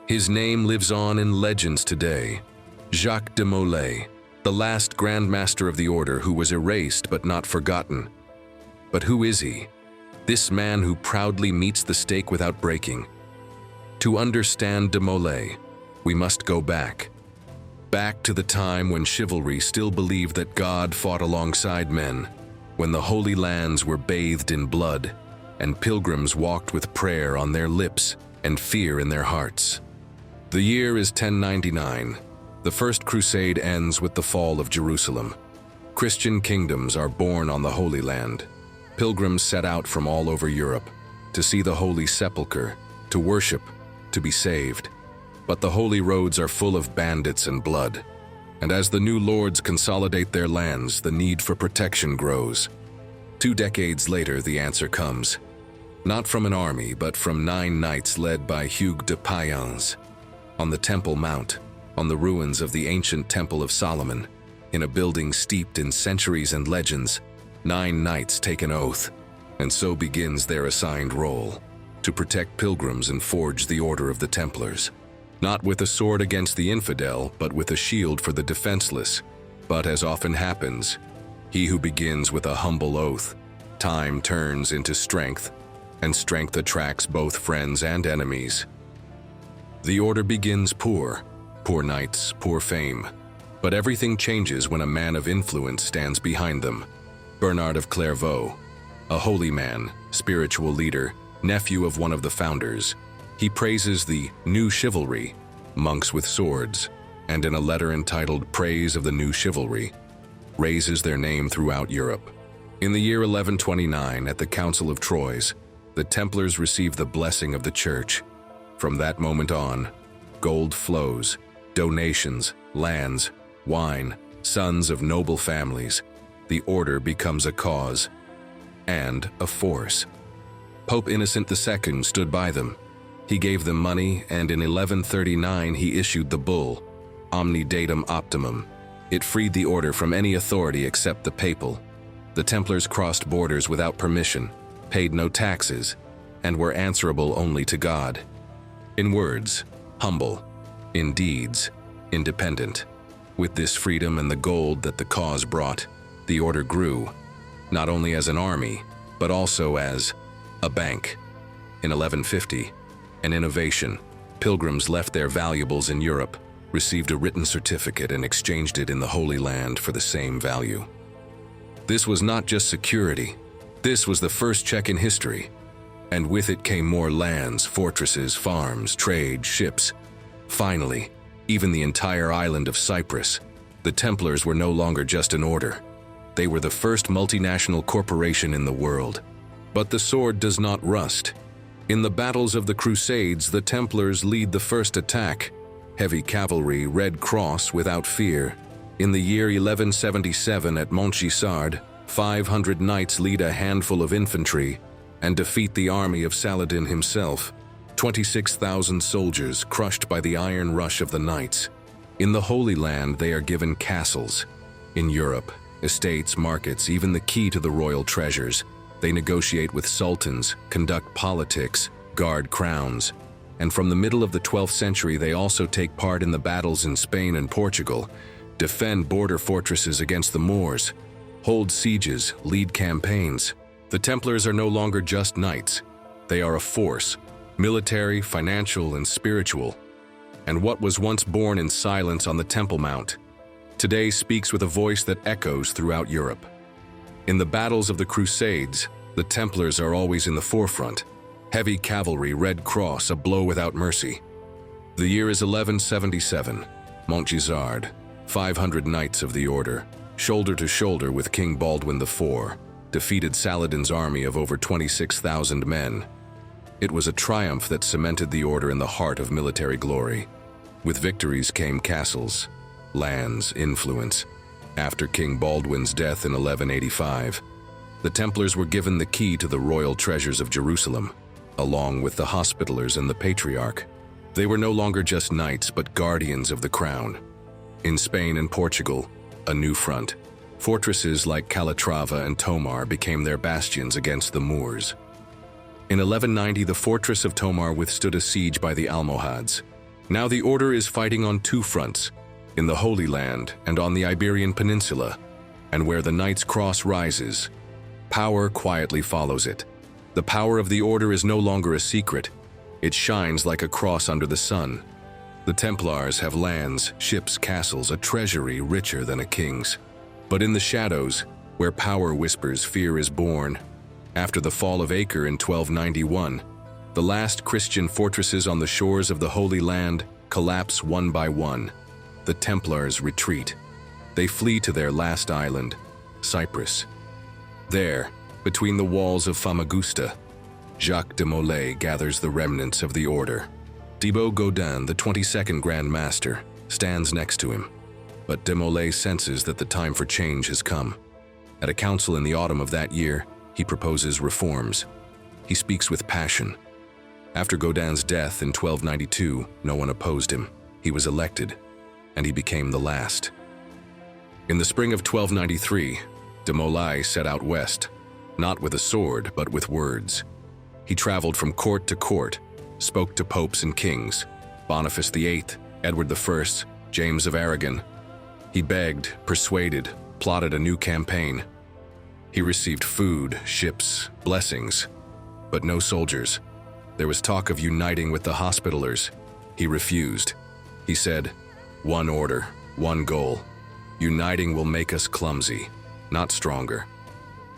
His name lives on in legends today. Jacques de Molay, the last Grand Master of the Order who was erased but not forgotten. But who is he? This man who proudly meets the stake without breaking. To understand de Molay, we must go back. Back to the time when chivalry still believed that God fought alongside men, when the Holy Lands were bathed in blood, and pilgrims walked with prayer on their lips and fear in their hearts. The year is 1099. The First Crusade ends with the fall of Jerusalem. Christian kingdoms are born on the Holy Land. Pilgrims set out from all over Europe to see the Holy Sepulchre, to worship, to be saved. But the holy roads are full of bandits and blood. And as the new lords consolidate their lands, the need for protection grows. 2 decades later, the answer comes. Not from an army, but from 9 knights led by Hugues de Payens. On the Temple Mount, on the ruins of the ancient Temple of Solomon, in a building steeped in centuries and legends, 9 knights take an oath, and so begins their assigned role, to protect pilgrims and forge the order of the Templars. Not with a sword against the infidel, but with a shield for the defenseless. But as often happens, he who begins with a humble oath, time turns into strength, and strength attracts both friends and enemies. The order begins poor knights, poor fame. But everything changes when a man of influence stands behind them. Bernard of Clairvaux, a holy man, spiritual leader, nephew of one of the founders. He praises the new chivalry, monks with swords, and in a letter entitled Praise of the New Chivalry, raises their name throughout Europe. In the year 1129, at the Council of Troyes, the Templars receive the blessing of the Church. From that moment on, gold flows, donations, lands, wine, sons of noble families. The order becomes a cause and a force. Pope Innocent II stood by them. He gave them money, and in 1139 he issued the bull, Omni Datum Optimum. It freed the order from any authority except the papal. The Templars crossed borders without permission, paid no taxes, and were answerable only to God. In words, humble. In deeds, independent. With this freedom and the gold that the cause brought, the order grew, not only as an army, but also as a bank. In 1150, an innovation. Pilgrims left their valuables in Europe, received a written certificate, and exchanged it in the Holy Land for the same value. This was not just security. This was the first check in history. And with it came more lands, fortresses, farms, trade, ships. Finally, even the entire island of Cyprus. The Templars were no longer just an order. They were the first multinational corporation in the world. But the sword does not rust. In the battles of the Crusades, the Templars lead the first attack. Heavy cavalry, Red Cross without fear. In the year 1177 at Montgisard, 500 knights lead a handful of infantry and defeat the army of Saladin himself. 26,000 soldiers crushed by the iron rush of the knights. In the Holy Land, they are given castles. In Europe, estates, markets, even the key to the royal treasures. They negotiate with sultans, conduct politics, guard crowns. And from the middle of the 12th century, they also take part in the battles in Spain and Portugal, defend border fortresses against the Moors, hold sieges, lead campaigns. The Templars are no longer just knights. They are a force, military, financial, and spiritual. And what was once born in silence on the Temple Mount, today speaks with a voice that echoes throughout Europe. In the battles of the Crusades, the Templars are always in the forefront. Heavy cavalry, Red Cross, a blow without mercy. The year is 1177. Montgisard, 500 knights of the order, shoulder to shoulder with King Baldwin IV, defeated Saladin's army of over 26,000 men. It was a triumph that cemented the order in the heart of military glory. With victories came castles, lands, influence. After King Baldwin's death in 1185, the Templars were given the key to the royal treasures of Jerusalem, along with the Hospitallers and the Patriarch. They were no longer just knights, but guardians of the crown. In Spain and Portugal, a new front. Fortresses like Calatrava and Tomar became their bastions against the Moors. In 1190, the fortress of Tomar withstood a siege by the Almohads. Now the order is fighting on two fronts, in the Holy Land and on the Iberian Peninsula, and where the Knight's Cross rises, power quietly follows it. The power of the order is no longer a secret. It shines like a cross under the sun. The Templars have lands, ships, castles, a treasury richer than a king's. But in the shadows, where power whispers, fear is born. After the fall of Acre in 1291, the last Christian fortresses on the shores of the Holy Land collapse one by one. The Templars retreat. They flee to their last island, Cyprus. There, between the walls of Famagusta, Jacques de Molay gathers the remnants of the order. Thibaut Gaudin, the 22nd Grand Master, stands next to him. But de Molay senses that the time for change has come. At a council in the autumn of that year, he proposes reforms. He speaks with passion. After Gaudin's death in 1292, no one opposed him. He was elected, and he became the last. In the spring of 1293, de Molay set out west, not with a sword, but with words. He traveled from court to court, spoke to popes and kings, Boniface VIII, Edward I, James of Aragon. He begged, persuaded, plotted a new campaign. He received food, ships, blessings, but no soldiers. There was talk of uniting with the Hospitallers. He refused. He said, "One order, one goal. Uniting will make us clumsy, not stronger."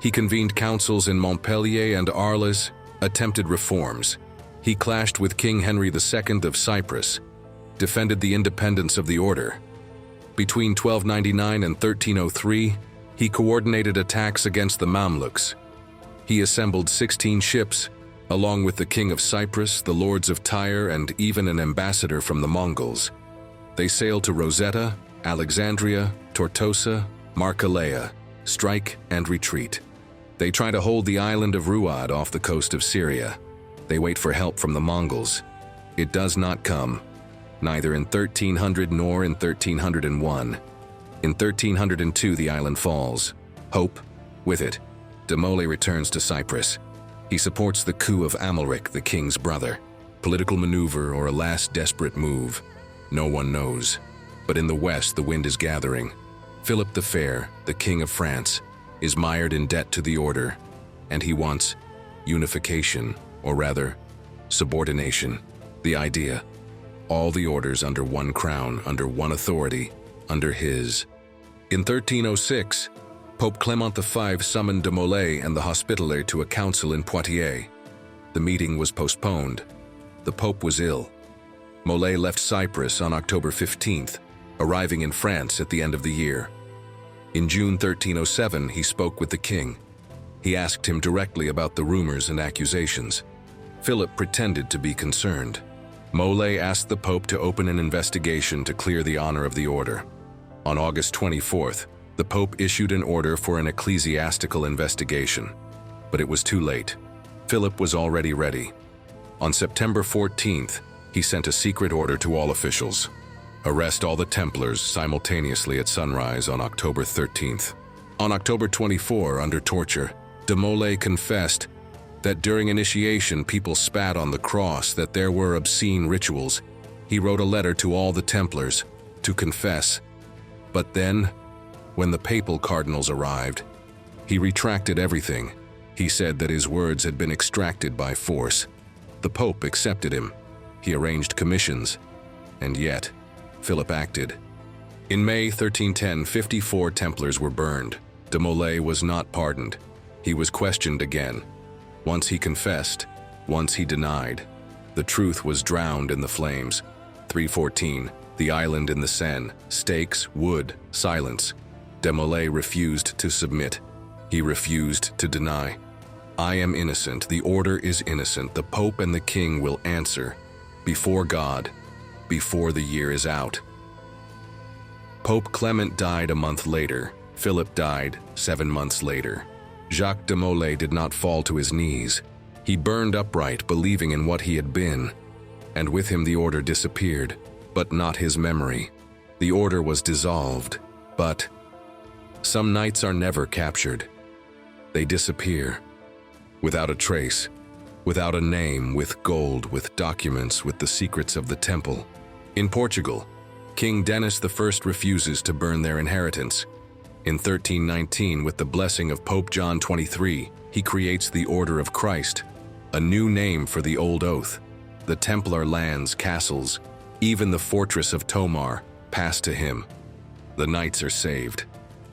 He convened councils in Montpellier and Arles, attempted reforms. He clashed with King Henry II of Cyprus, defended the independence of the order. Between 1299 and 1303, he coordinated attacks against the Mamluks. He assembled 16 ships, along with the King of Cyprus, the Lords of Tyre, and even an ambassador from the Mongols. They sailed to Rosetta, Alexandria, Tortosa, Markalea, strike and retreat. They try to hold the island of Ruad off the coast of Syria. They wait for help from the Mongols. It does not come, neither in 1300 nor in 1301. In 1302, the island falls. Hope, with it, de Molay returns to Cyprus. He supports the coup of Amalric, the king's brother. Political maneuver or a last desperate move, no one knows. But in the west, the wind is gathering. Philip the Fair, the king of France, is mired in debt to the order, and he wants unification, or rather, subordination. The idea, all the orders under one crown, under one authority, under his. In 1306, Pope Clement V summoned de Molay and the Hospitaller to a council in Poitiers. The meeting was postponed. The Pope was ill. Molay left Cyprus on October 15th, arriving in France at the end of the year. In June 1307, he spoke with the king. He asked him directly about the rumors and accusations. Philip pretended to be concerned. Molay asked the Pope to open an investigation to clear the honor of the order. On August 24th, the Pope issued an order for an ecclesiastical investigation, but it was too late. Philip was already ready. On September 14th, he sent a secret order to all officials. Arrest all the Templars simultaneously at sunrise on October 13th. On October 24, under torture, de Molay confessed that during initiation people spat on the cross, that there were obscene rituals. He wrote a letter to all the Templars to confess. But then, when the papal cardinals arrived, he retracted everything. He said that his words had been extracted by force. The Pope accepted him. He arranged commissions, and yet, Philip acted. In May 1310, 54 Templars were burned. De Molay was not pardoned. He was questioned again. Once he confessed, once he denied. The truth was drowned in the flames. 314, the island in the Seine, stakes, wood, silence. De Molay refused to submit. He refused to deny. I am innocent, the order is innocent, the Pope and the King will answer. Before God, before the year is out. Pope Clement died a month later. Philip died 7 months later. Jacques de Molay did not fall to his knees. He burned upright, believing in what he had been. And with him the order disappeared, but not his memory. The order was dissolved, but some knights are never captured. They disappear, without a trace, without a name, with gold, with documents, with the secrets of the temple. In Portugal, King Denis I refuses to burn their inheritance. In 1319, with the blessing of Pope John XXIII, he creates the Order of Christ, a new name for the old oath. The Templar lands, castles, even the fortress of Tomar pass to him. The knights are saved.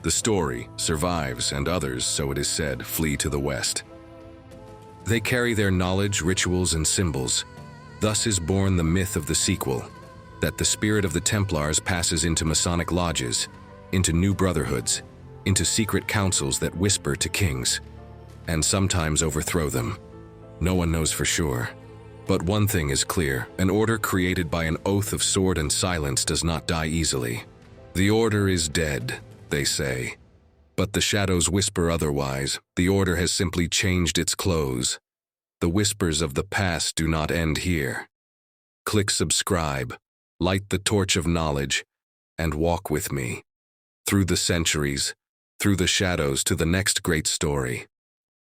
The story survives, and others, so it is said, flee to the west. They carry their knowledge, rituals, and symbols. Thus is born the myth of the sequel, that the spirit of the Templars passes into Masonic lodges, into new brotherhoods, into secret councils that whisper to kings, and sometimes overthrow them. No one knows for sure. But one thing is clear: an order created by an oath of sword and silence does not die easily. The order is dead, they say. But the shadows whisper otherwise. The order has simply changed its clothes. The whispers of the past do not end here. Click subscribe, light the torch of knowledge, and walk with me through the centuries, through the shadows to the next great story.